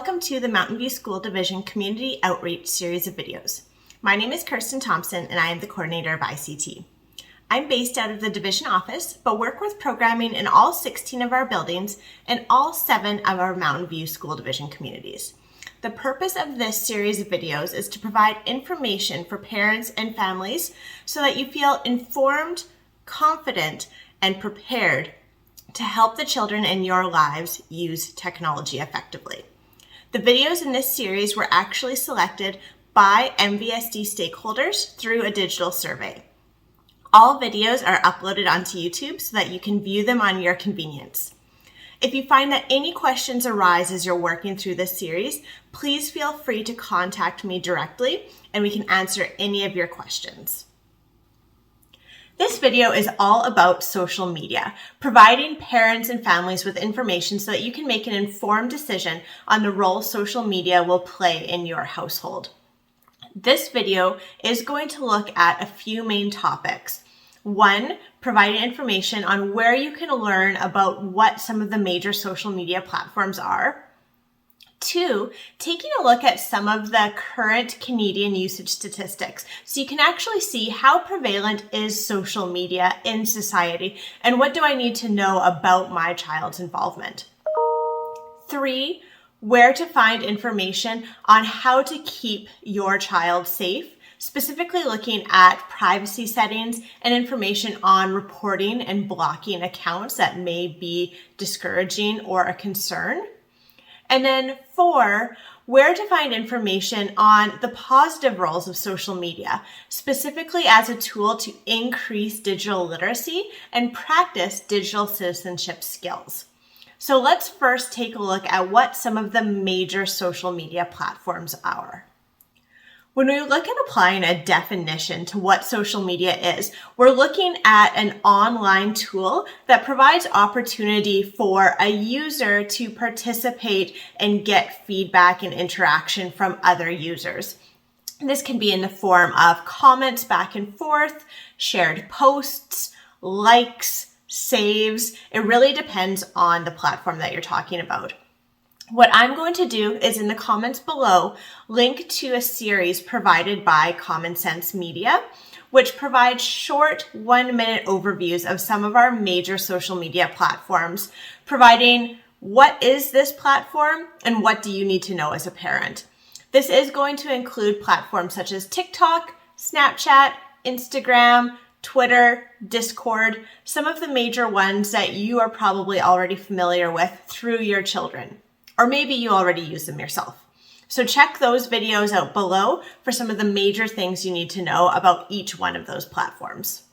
Welcome to the Mountain View School Division Community Outreach series of videos. My name is Kirsten Thompson and I am the coordinator of ICT. I'm based out of the division office, but work with programming in all 16 of our buildings and all 7 of our Mountain View School Division communities. The purpose of this series of videos is to provide information for parents and families so that you feel informed, confident, and prepared to help the children in your lives use technology effectively. The videos in this series were actually selected by MVSD stakeholders through a digital survey. All videos are uploaded onto YouTube so that you can view them on your convenience. If you find that any questions arise as you're working through this series, please feel free to contact me directly and we can answer any of your questions. This video is all about social media, providing parents and families with information so that you can make an informed decision on the role social media will play in your household. This video is going to look at a few main topics. 1, providing information on where you can learn about what some of the major social media platforms are. 2, taking a look at some of the current Canadian usage statistics so you can actually see how prevalent is social media in society and what do I need to know about my child's involvement. 3, where to find information on how to keep your child safe, specifically looking at privacy settings and information on reporting and blocking accounts that may be discouraging or a concern. And then 4, where to find information on the positive roles of social media, specifically as a tool to increase digital literacy and practice digital citizenship skills. So let's first take a look at what some of the major social media platforms are. When we look at applying a definition to what social media is, we're looking at an online tool that provides opportunity for a user to participate and get feedback and interaction from other users. This can be in the form of comments back and forth, shared posts, likes, saves. It really depends on the platform that you're talking about. What I'm going to do is in the comments below, link to a series provided by Common Sense Media, which provides short 1-minute overviews of some of our major social media platforms, providing what is this platform and what do you need to know as a parent. This is going to include platforms such as TikTok, Snapchat, Instagram, Twitter, Discord, some of the major ones that you are probably already familiar with through your children. Or maybe you already use them yourself. So check those videos out below for some of the major things you need to know about each one of those platforms.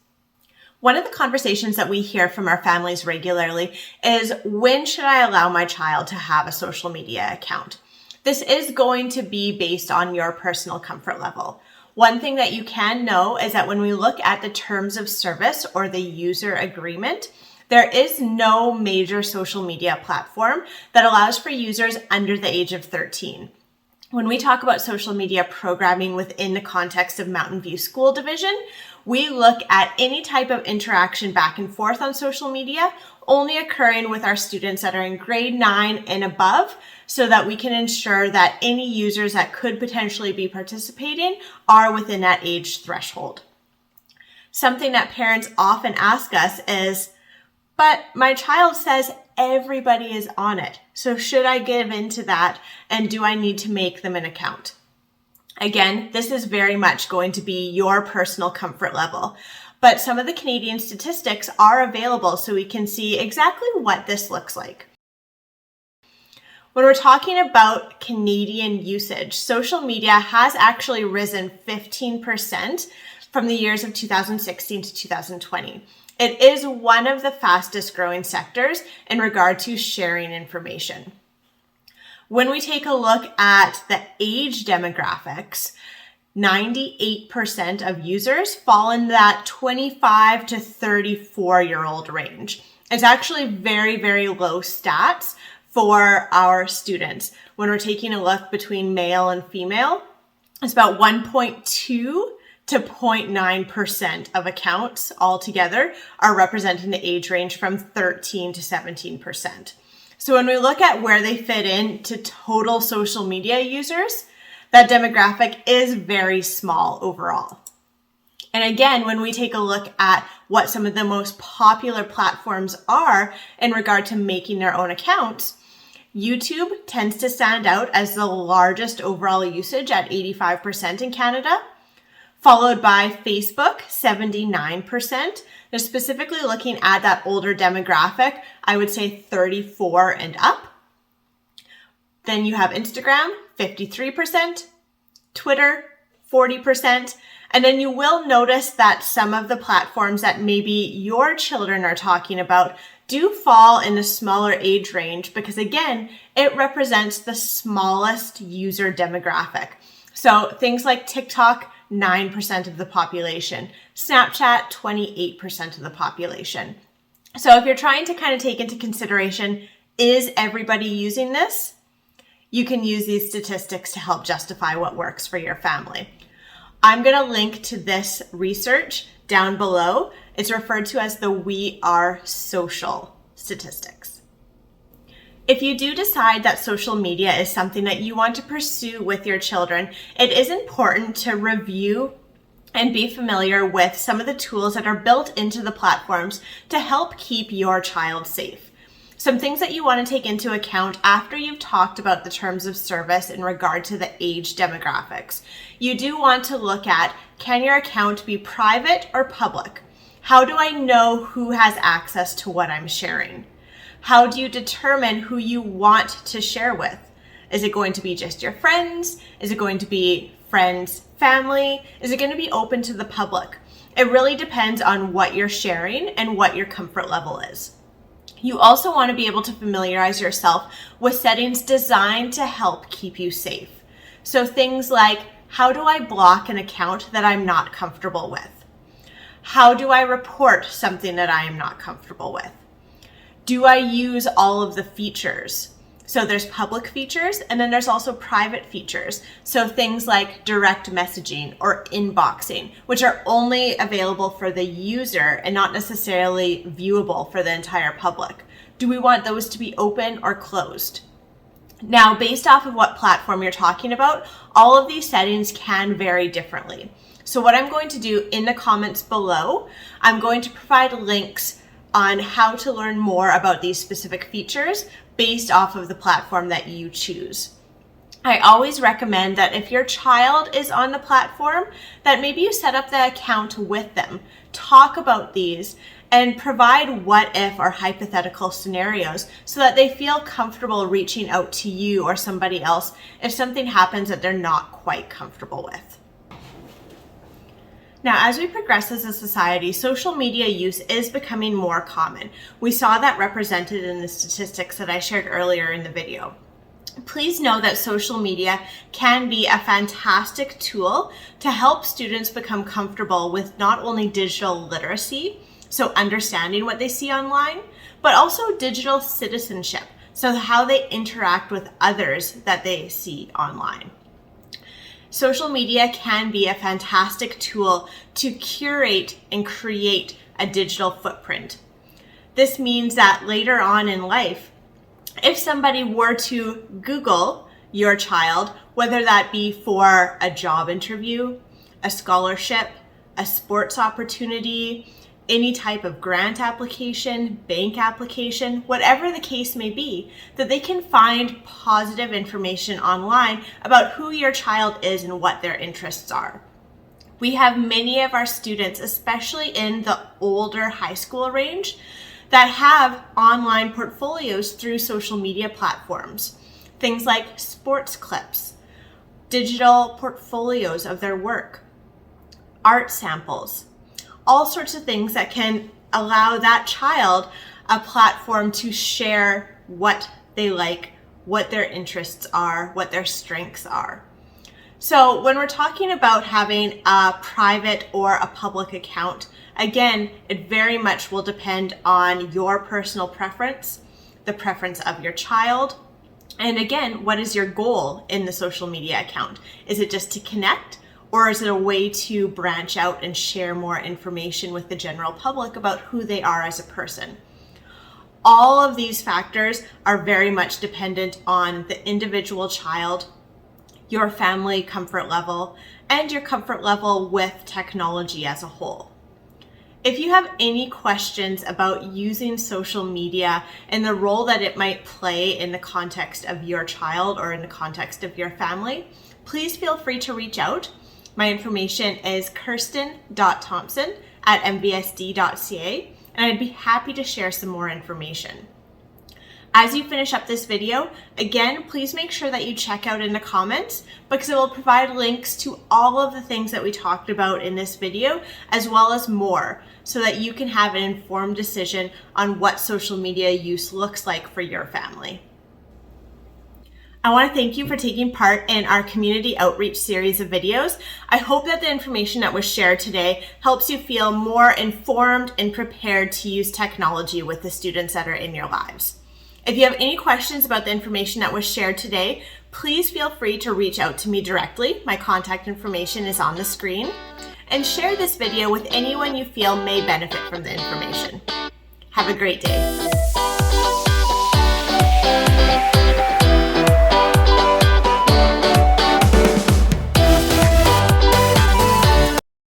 One of the conversations that we hear from our families regularly is, when should I allow my child to have a social media account? This is going to be based on your personal comfort level. One thing that you can know is that when we look at the terms of service or the user agreement, there is no major social media platform that allows for users under the age of 13. When we talk about social media programming within the context of Mountain View School Division, we look at any type of interaction back and forth on social media only occurring with our students that are in grade 9 and above, so that we can ensure that any users that could potentially be participating are within that age threshold. Something that parents often ask us is, but my child says everybody is on it. So should I give into that and do I need to make them an account? Again, this is very much going to be your personal comfort level, but some of the Canadian statistics are available so we can see exactly what this looks like. When we're talking about Canadian usage, social media has actually risen 15% from the years of 2016 to 2020. It is one of the fastest growing sectors in regard to sharing information. When we take a look at the age demographics, 98% of users fall in that 25 to 34-year-old range. It's actually very, very low stats for our students. When we're taking a look between male and female, it's about 1.2 to 0.9% of accounts altogether are representing the age range from 13 to 17%. So when we look at where they fit into total social media users, that demographic is very small overall. And again, when we take a look at what some of the most popular platforms are in regard to making their own accounts, YouTube tends to stand out as the largest overall usage at 85% in Canada, followed by Facebook, 79%. They're specifically looking at that older demographic, I would say 34 and up. Then you have Instagram, 53%, Twitter, 40%. And then you will notice that some of the platforms that maybe your children are talking about do fall in a smaller age range because, again, it represents the smallest user demographic. So things like TikTok, 9% of the population, Snapchat, 28% of the population. So if you're trying to kind of take into consideration, is everybody using this? You can use these statistics to help justify what works for your family. I'm going to link to this research down below. It's referred to as the We Are Social statistics. If you do decide that social media is something that you want to pursue with your children, it is important to review and be familiar with some of the tools that are built into the platforms to help keep your child safe. Some things that you want to take into account after you've talked about the terms of service in regard to the age demographics. You do want to look at, can your account be private or public? How do I know who has access to what I'm sharing? How do you determine who you want to share with? Is it going to be just your friends? Is it going to be friends, family? Is it going to be open to the public? It really depends on what you're sharing and what your comfort level is. You also want to be able to familiarize yourself with settings designed to help keep you safe. So things like, how do I block an account that I'm not comfortable with? How do I report something that I am not comfortable with? Do I use all of the features? So there's public features and then there's also private features. So things like direct messaging or inboxing, which are only available for the user and not necessarily viewable for the entire public. Do we want those to be open or closed? Now, based off of what platform you're talking about, all of these settings can vary differently. So what I'm going to do in the comments below, I'm going to provide links on how to learn more about these specific features based off of the platform that you choose. I always recommend that if your child is on the platform, that maybe you set up the account with them, talk about these, and provide what if or hypothetical scenarios so that they feel comfortable reaching out to you or somebody else if something happens that they're not quite comfortable with. Now, as we progress as a society, social media use is becoming more common. We saw that represented in the statistics that I shared earlier in the video. Please know that social media can be a fantastic tool to help students become comfortable with not only digital literacy, so understanding what they see online, but also digital citizenship, so how they interact with others that they see online. Social media can be a fantastic tool to curate and create a digital footprint. This means that later on in life, if somebody were to Google your child, whether that be for a job interview, a scholarship, a sports opportunity, any type of grant application, bank application, whatever the case may be, that they can find positive information online about who your child is and what their interests are. We have many of our students, especially in the older high school range, that have online portfolios through social media platforms. Things like sports clips, digital portfolios of their work, art samples, all sorts of things that can allow that child a platform to share what they like, what their interests are, what their strengths are. So when we're talking about having a private or a public account, again, it very much will depend on your personal preference, the preference of your child, and again, what is your goal in the social media account? Is it just to connect? Or is it a way to branch out and share more information with the general public about who they are as a person? All of these factors are very much dependent on the individual child, your family comfort level, and your comfort level with technology as a whole. If you have any questions about using social media and the role that it might play in the context of your child or in the context of your family, please feel free to reach out. My information is kirsten.thompson@mvsd.ca, and I'd be happy to share some more information. As you finish up this video, again, please make sure that you check out in the comments because it will provide links to all of the things that we talked about in this video, as well as more, so that you can have an informed decision on what social media use looks like for your family. I want to thank you for taking part in our community outreach series of videos. I hope that the information that was shared today helps you feel more informed and prepared to use technology with the students that are in your lives. If you have any questions about the information that was shared today, please feel free to reach out to me directly. My contact information is on the screen. And share this video with anyone you feel may benefit from the information. Have a great day.